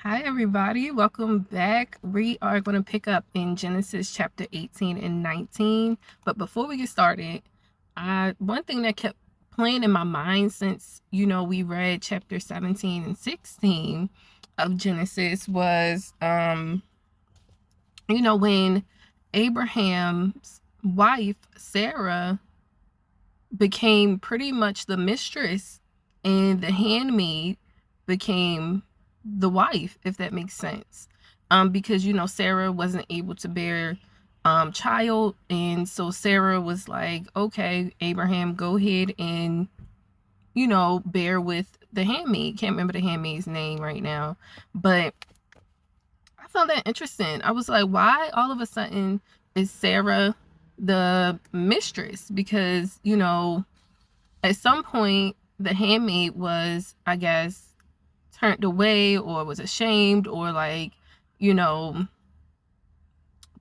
Hi, everybody. Welcome back. We are going to pick up in Genesis chapter 18 and 19. But before we get started, one thing that kept playing in my mind since, we read chapter 17 and 16 of Genesis was, when Abraham's wife, Sarah, became pretty much the mistress and the handmaid became the wife, if that makes sense. Because Sarah wasn't able to bear child, and so Sarah was like, okay, Abraham, go ahead and bear with the handmaid. Can't remember the handmaid's name right now, but I found that interesting. I was like, why all of a sudden is Sarah the mistress? Because at some point the handmaid was, I guess, turned away or was ashamed or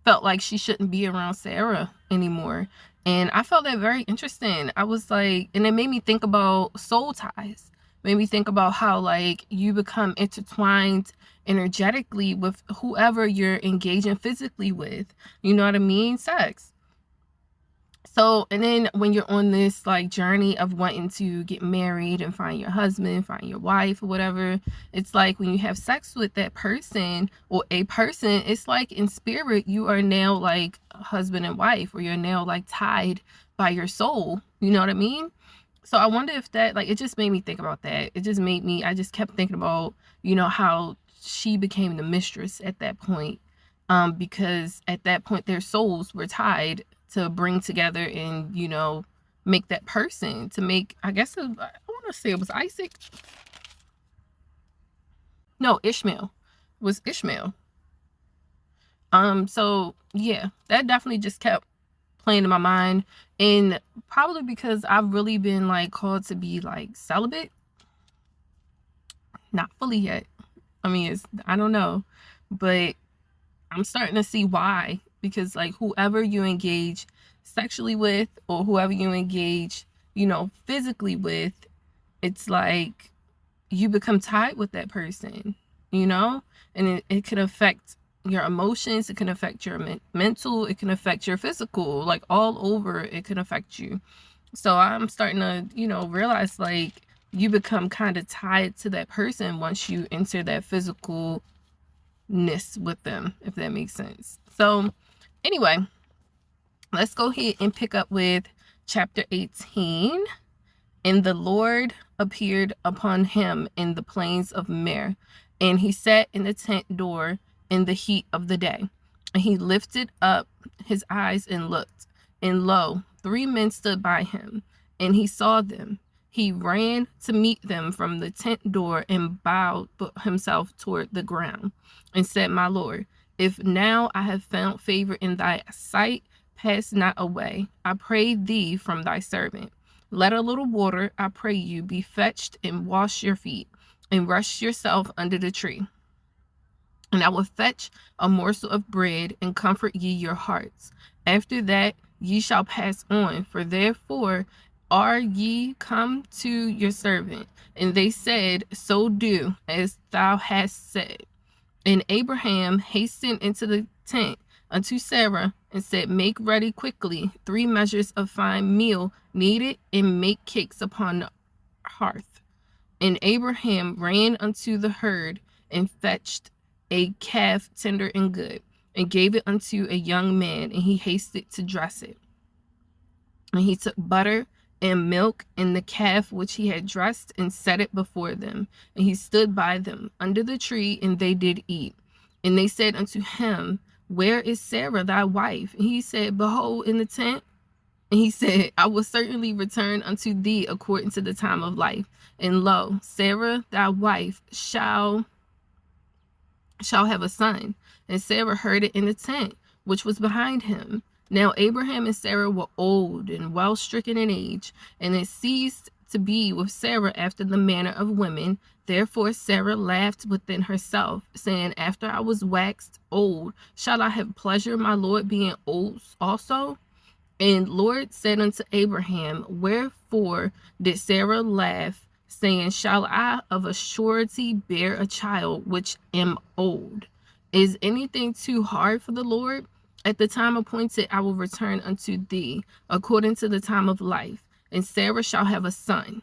felt like she shouldn't be around Sarah anymore. And I felt that very interesting. I was like, and it made me think about soul ties. Made me think about how you become intertwined energetically with whoever you're engaging physically with. You know what I mean? Sex. So, and then when you're on this journey of wanting to get married and find your husband, find your wife or whatever, it's like when you have sex with that person or a person, it's like in spirit, you are now like husband and wife, or you're now tied by your soul. You know what I mean? So I wonder if that, it just made me think about that. It just made me, I just kept thinking about, how she became the mistress at that point. Because at that point their souls were tied to bring together and make that person, to make, I guess I want to say it was Isaac. No, Ishmael. It was Ishmael. So yeah, that definitely just kept playing in my mind, and probably because I've really been called to be celibate. Not fully yet. I mean, I don't know, but I'm starting to see why. Because whoever you engage sexually with, or whoever you engage, physically with, it's like you become tied with that person, and it can affect your emotions, it can affect your mental, it can affect your physical, all over. It can affect you. So I'm starting to, realize you become kind of tied to that person once you enter that physicalness with them, if that makes sense. So anyway, let's go ahead and pick up with chapter 18. And the Lord appeared upon him in the plains of Mer, and he sat in the tent door in the heat of the day. And he lifted up his eyes and looked, and lo, 3 men stood by him, and he saw them. He ran to meet them from the tent door and bowed himself toward the ground and said, My Lord, if now I have found favor in thy sight, pass not away, I pray thee, from thy servant. Let a little water, I pray you, be fetched, and wash your feet, and rest yourself under the tree. And I will fetch a morsel of bread, and comfort ye your hearts. After that ye shall pass on, for therefore are ye come to your servant. And they said, So do as thou hast said. And Abraham hastened into the tent unto Sarah and said, Make ready quickly 3 measures of fine meal, knead it, and make cakes upon the hearth. And Abraham ran unto the herd and fetched a calf tender and good, and gave it unto a young man, and he hasted to dress it. And he took butter and milk and the calf which he had dressed, and set it before them. And he stood by them under the tree, and they did eat. And they said unto him, Where is Sarah thy wife? And he said, Behold, in the tent. And he said, I will certainly return unto thee according to the time of life. And lo, Sarah thy wife shall have a son. And Sarah heard it in the tent which was behind him. Now Abraham and Sarah were old and well stricken in age, and it ceased to be with Sarah after the manner of women. Therefore Sarah laughed within herself, saying, After I was waxed old, shall I have pleasure, my Lord being old also? And Lord said unto Abraham, Wherefore did Sarah laugh, saying, shall I of a surety bear a child which am old? Is anything too hard for the Lord? At the time appointed, I will return unto thee, according to the time of life, and Sarah shall have a son.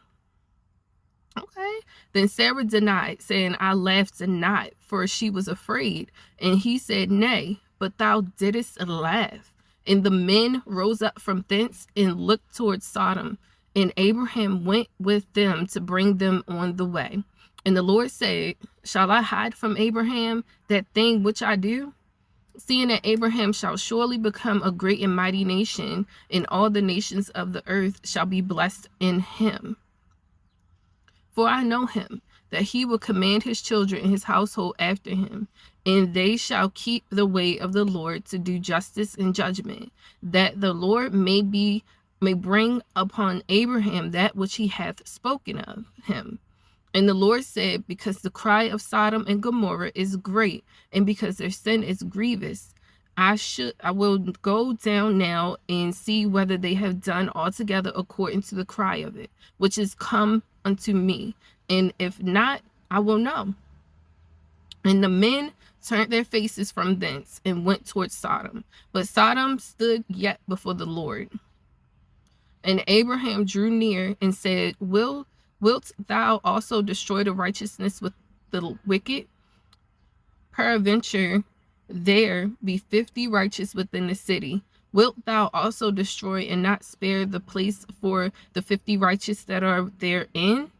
Okay. Then Sarah denied, saying, I laughed not, for she was afraid. And he said, Nay, but thou didst laugh. And the men rose up from thence and looked towards Sodom. And Abraham went with them to bring them on the way. And the Lord said, shall I hide from Abraham that thing which I do? Seeing that Abraham shall surely become a great and mighty nation, and all the nations of the earth shall be blessed in him. For I know him, that he will command his children and his household after him, and they shall keep the way of the Lord to do justice and judgment, that the Lord may bring upon Abraham that which he hath spoken of him. And the Lord said, because the cry of Sodom and Gomorrah is great, and because their sin is grievous, I will go down now and see whether they have done altogether according to the cry of it, which is come unto me. And if not, I will know. And the men turned their faces from thence and went towards Sodom. But Sodom stood yet before the Lord. And Abraham drew near and said, Wilt thou also destroy the righteousness with the wicked? Peradventure, there be 50 righteous within the city. Wilt thou also destroy and not spare the place for the 50 righteous that are therein?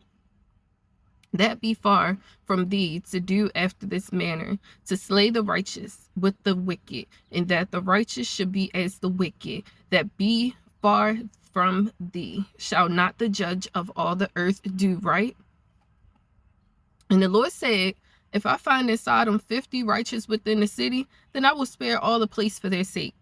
That be far from thee to do after this manner, to slay the righteous with the wicked, and that the righteous should be as the wicked, that be far from thee. Shall not the judge of all the earth do right? And the Lord said, if I find in Sodom 50 righteous within the city, then I will spare all the place for their sake.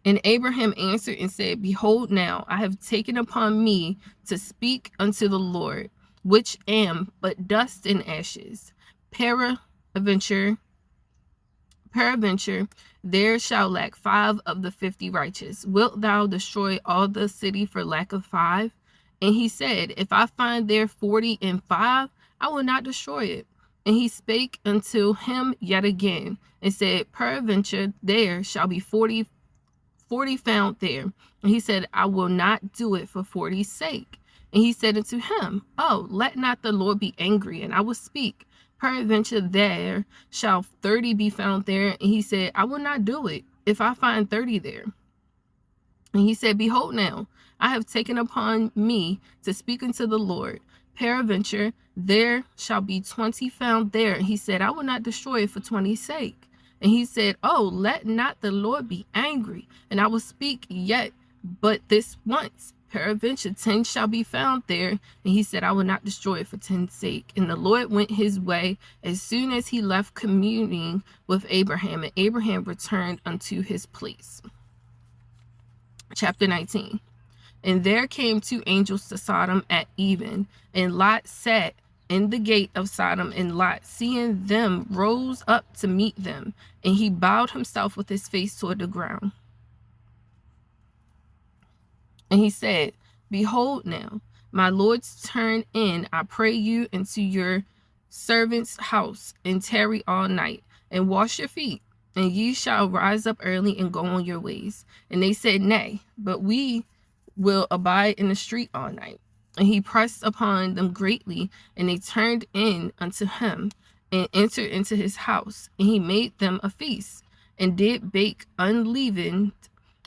And Abraham answered and said, behold, now I have taken upon me to speak unto the Lord, which am but dust and ashes. Peradventure, there shall lack 5 of the 50 righteous. Wilt thou destroy all the city for lack of 5? And he said, if I find there 40 and 5, I will not destroy it. And he spake unto him yet again, and said, peradventure there shall be 40 found there. And he said, I will not do it for 40's sake. And he said unto him, oh, let not the Lord be angry, and I will speak. Peradventure there shall 30 be found there. And he said, I will not do it if I find 30 there. And he said, behold, now I have taken upon me to speak unto the Lord. Peradventure there shall be 20 found there. And he said, I will not destroy it for 20's sake. And he said, oh, let not the Lord be angry, and I will speak yet but this once. Peradventure 10 shall be found there. And he said, I will not destroy it for 10's sake. And the Lord went his way as soon as he left communing with Abraham, and Abraham returned unto his place. Chapter 19. And there came 2 angels to Sodom at even, and Lot sat in the gate of Sodom, and Lot, seeing them, rose up to meet them, and he bowed himself with his face toward the ground. And he said, behold now, my lords, turn in, I pray you, into your servant's house, and tarry all night, and wash your feet, and ye shall rise up early and go on your ways. And they said, nay, but we will abide in the street all night. And he pressed upon them greatly, and they turned in unto him, and entered into his house. And he made them a feast, and did bake unleavened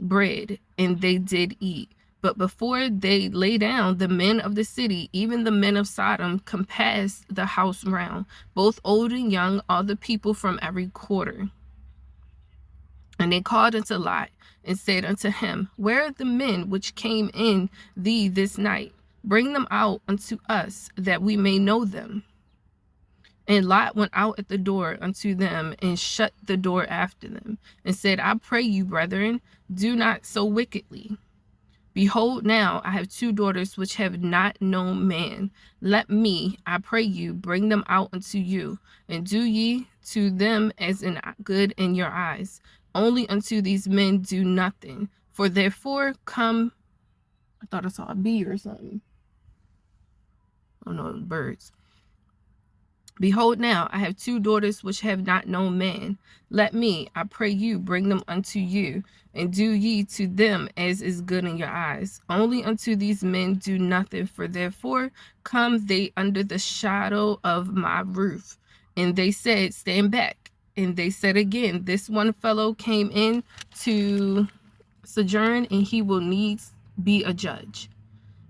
bread, and they did eat. But before they lay down, the men of the city, even the men of Sodom, compassed the house round, both old and young, all the people from every quarter. And they called unto Lot, and said unto him, where are the men which came in thee this night? Bring them out unto us, that we may know them. And Lot went out at the door unto them, and shut the door after them, and said, I pray you, brethren, do not so wickedly. Behold, now I have 2 daughters which have not known man. Let me, I pray you, bring them out unto you, and do ye to them as in good in your eyes. Only unto these men do nothing. For therefore come, I thought I saw a bee or something. I don't know, birds. Behold, now I have 2 daughters which have not known man. Let me, I pray you, bring them unto you, and do ye to them as is good in your eyes. Only unto these men do nothing, for therefore come they under the shadow of my roof. And they said, stand back. And they said again, this one fellow came in to sojourn, and he will needs be a judge.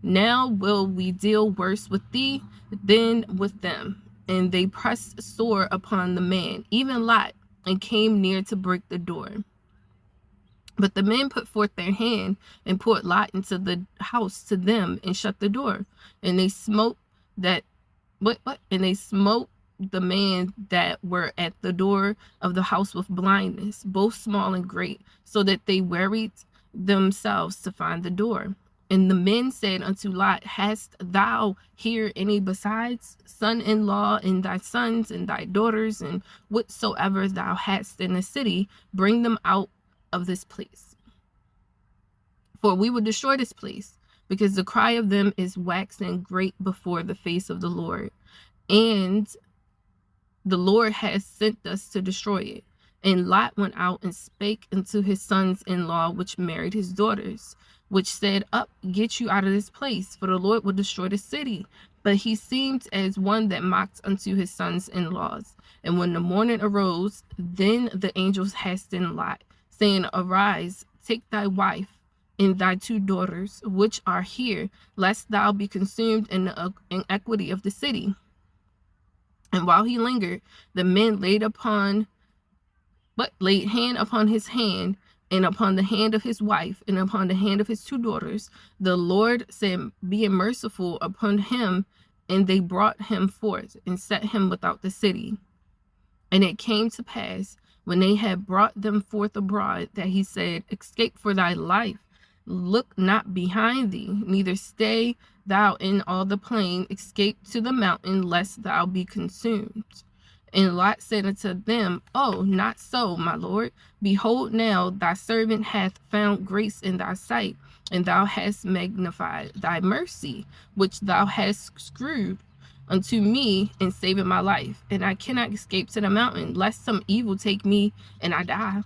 Now will we deal worse with thee than with them. And they pressed sore upon the man, even Lot, and came near to break the door. But the men put forth their hand and poured Lot into the house to them and shut the door. And they smote that and they smote the man that were at the door of the house with blindness, both small and great, so that they wearied themselves to find the door. And the men said unto Lot, hast thou here any besides son-in-law, and thy sons and thy daughters, and whatsoever thou hast in the city, bring them out of this place. For we will destroy this place, because the cry of them is waxing great before the face of the Lord. And the Lord has sent us to destroy it. And Lot went out and spake unto his sons-in-law, which married his daughters, which said, up, get you out of this place, for the Lord will destroy the city. But he seemed as one that mocked unto his sons-in-laws. And when the morning arose, then the angels hastened Lot, saying, arise, take thy wife and thy 2 daughters, which are here, lest thou be consumed in the iniquity of the city. And while he lingered, the men laid hand upon his hand, and upon the hand of his wife, and upon the hand of his 2 daughters. The Lord said, being merciful upon him, and they brought him forth, and set him without the city. And it came to pass, when they had brought them forth abroad, that he said, escape for thy life, look not behind thee, neither stay thou in all the plain, escape to the mountain, lest thou be consumed. And Lot said unto them, oh, not so, my lord. Behold, now thy servant hath found grace in thy sight, and thou hast magnified thy mercy, which thou hast screwed unto me in saving my life. And I cannot escape to the mountain, lest some evil take me and I die.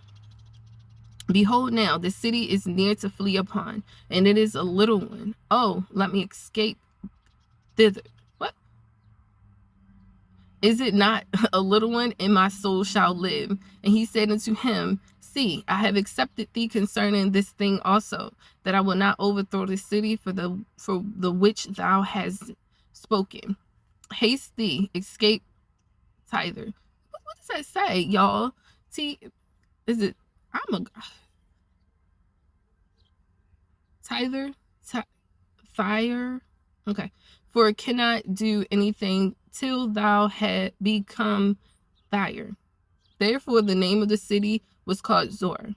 Behold, now the city is near to flee upon, and it is a little one. Oh, let me escape thither. Is it not a little one, and my soul shall live? And he said unto him, see, I have accepted thee concerning this thing also, that I will not overthrow the city for the which thou hast spoken. Haste thee, escape thither. What does that say, y'all? Is it, fire? Okay. For it cannot do anything till thou had become fire. Therefore the name of the city was called Zoar.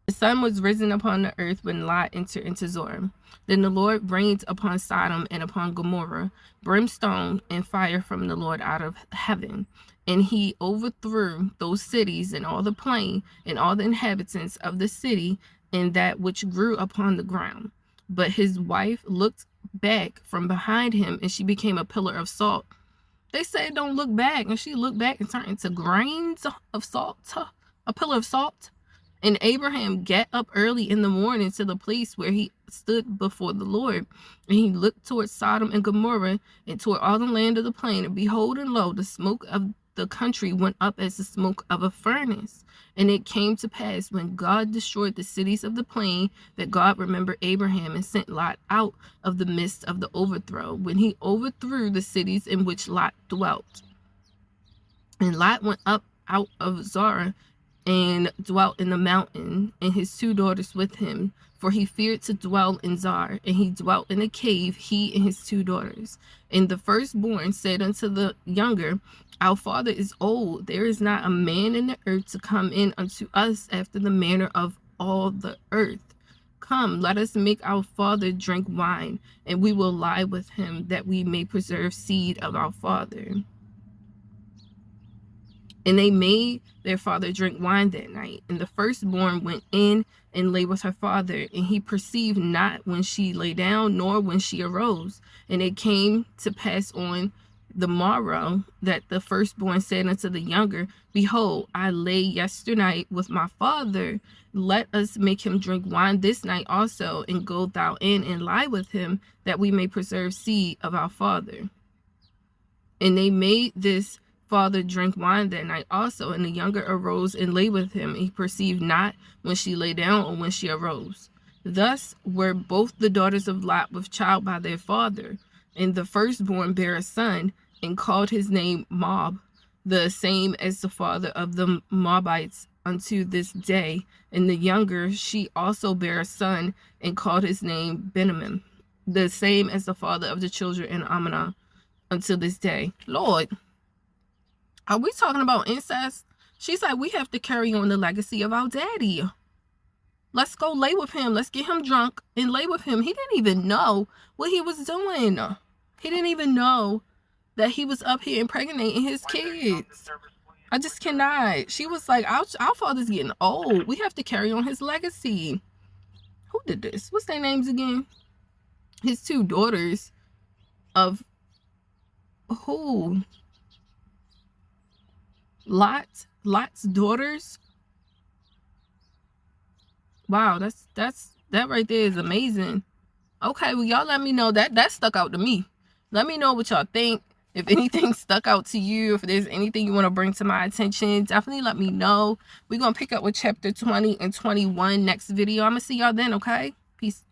The sun was risen upon the earth when Lot entered into Zoar. Then the Lord rained upon Sodom and upon Gomorrah brimstone and fire from the Lord out of heaven. And he overthrew those cities and all the plain and all the inhabitants of the city and that which grew upon the ground. But his wife looked back from behind him, and she became a pillar of salt. They say don't look back, and she looked back and turned into grains of salt, a pillar of salt. And Abraham got up early in the morning to the place where he stood before the Lord, and he looked toward Sodom and Gomorrah and toward all the land of the plain, and behold, and lo, the smoke of the country went up as the smoke of a furnace. And it came to pass, when God destroyed the cities of the plain, that God remembered Abraham and sent Lot out of the midst of the overthrow, when he overthrew the cities in which Lot dwelt. And Lot went up out of Zoar and dwelt in the mountain, and his 2 daughters with him, for he feared to dwell in Zoar. And he dwelt in a cave, he and his 2 daughters. And the firstborn said unto the younger, our father is old, there is not a man in the earth to come in unto us after the manner of all the earth. Come, let us make our father drink wine, and we will lie with him, that we may preserve seed of our father. And they made their father drink wine that night. And the firstborn went in and lay with her father, and he perceived not when she lay down, nor when she arose. And it came to pass on the morrow that the firstborn said unto the younger, Behold, I lay yesternight with my father. Let us make him drink wine this night also, and go thou in and lie with him, that we may preserve seed of our father. And they made this father drink wine that night also, and the younger arose and lay with him, and he perceived not when she lay down or when she arose. Thus were both the daughters of Lot with child by their father. And the firstborn bare a son, and called his name Moab, the same as the father of the Moabites unto this day. And the younger, she also bare a son, and called his name Benjamin, the same as the father of the children in Ammon until this day. Lord, are we talking about incest? She's like, we have to carry on the legacy of our daddy. Let's go lay with him. Let's get him drunk and lay with him. He didn't even know what he was doing. He didn't even know that he was up here impregnating his kids. I just cannot. She was like, our father's getting old. We have to carry on his legacy. Who did this? What's their names again? His two daughters of who? Lot's daughters. Wow, that right there is amazing. Okay, well, y'all let me know. That stuck out to me. Let me know what y'all think. If anything stuck out to you, if there's anything you want to bring to my attention, definitely let me know. We're going to pick up with chapter 20 and 21 next video. I'm going to see y'all then, okay? Peace.